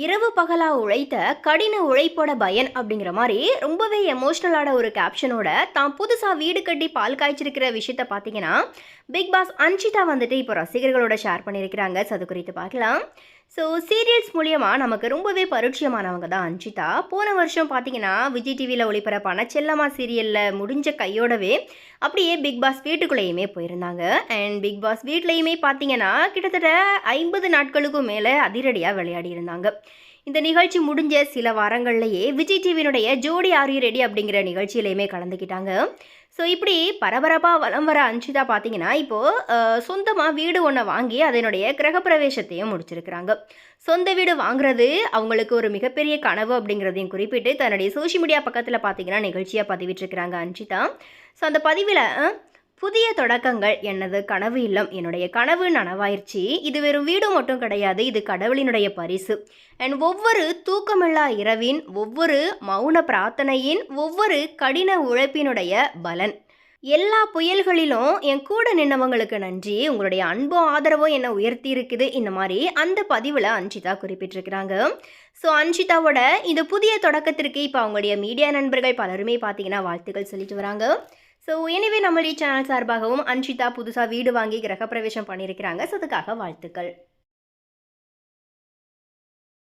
இரவு பகலா உழைத்த கடின உழைப்போட பயன் அப்படிங்கிற மாதிரி ரொம்பவே எமோஷ்னலான ஒரு கேப்ஷனோட தான் புதுசாக வீடு கட்டி பால் காய்ச்சிருக்கிற விஷயத்த பார்த்தீங்கன்னா பிக் பாஸ் அன்ஷிதா வந்துட்டு இப்போ ரசிகர்களோட ஷேர் பண்ணியிருக்கிறாங்க. ஸோ அது குறித்து பார்க்கலாம். ஸோ சீரியல்ஸ் மூலியமாக நமக்கு ரொம்பவே பரிச்சயமானவங்க தான் அன்ஷிதா. போன வருஷம் பார்த்தீங்கன்னா விஜய் டிவியில் ஒளிபரப்பான செல்லம்மா சீரியலில் முடிஞ்ச கையோடவே அப்படியே பிக் பாஸ் வீட்டுக்குள்ளேயுமே போயிருந்தாங்க. அண்ட் பிக் பாஸ் வீட்லேயுமே பார்த்தீங்கன்னா கிட்டத்தட்ட 50 நாட்களுக்கும் மேலே அதிரடியாக விளையாடி இருந்தாங்க. இந்த நிகழ்ச்சி முடிஞ்ச சில வாரங்கள்லேயே விஜய் டிவியினுடைய ஜோடி ஆர் யூ ரெடி அப்படிங்கிற நிகழ்ச்சியிலையுமே கலந்துக்கிட்டாங்க. ஸோ இப்படி பரபரப்பாக வலம் வர அன்ஷிதா பார்த்தீங்கன்னா இப்போது சொந்தமாக வீடு ஒன்று வாங்கி அதனுடைய கிரகப்பிரவேசத்தையும் முடிச்சிருக்கிறாங்க. சொந்த வீடு வாங்குறது அவங்களுக்கு ஒரு மிகப்பெரிய கனவு அப்படிங்கிறதையும் குறிப்பிட்டு தன்னுடைய சோஷியல் மீடியா பக்கத்தில் பார்த்தீங்கன்னா நிகழ்ச்சியாக பதிவிட்டிருக்கிறாங்க அன்ஷிதா. ஸோ அந்த பதிவில் புதிய தொடக்கங்கள் எனது கனவு இல்லம், என்னுடைய கனவு நனவாயிருச்சு. இது வெறும் வீடு மட்டும் கிடையாது, இது கடவுளினுடைய பரிசு. அண்ட் ஒவ்வொரு தூக்கமில்லா இரவின், ஒவ்வொரு மௌன பிரார்த்தனையின், ஒவ்வொரு கடின உழைப்பினுடைய பலன். எல்லா புயல்களிலும் என் கூட நின்னவங்களுக்கு நன்றி, உங்களுடைய அன்பும் ஆதரவும் என்னை உயர்த்தி இருக்குது. இந்த மாதிரி அந்த பதிவில் அன்ஷிதா குறிப்பிட்டிருக்கிறாங்க. ஸோ அன்ஷிதாவோட இந்த புதிய தொடக்கத்திற்கு இப்போ அவங்களுடைய மீடியா நண்பர்கள் பலருமே பார்த்தீங்கன்னா வாழ்த்துக்கள் சொல்லிட்டு வராங்க. ஸோ எனவே நம்மளுடைய சேனல் சார்பாகவும் அன்ஷிதா புதுசாக வீடு வாங்கி கிரகப்பிரவேசம் பண்ணியிருக்கிறாங்க. ஸோ அதுக்காக வாழ்த்துக்கள்.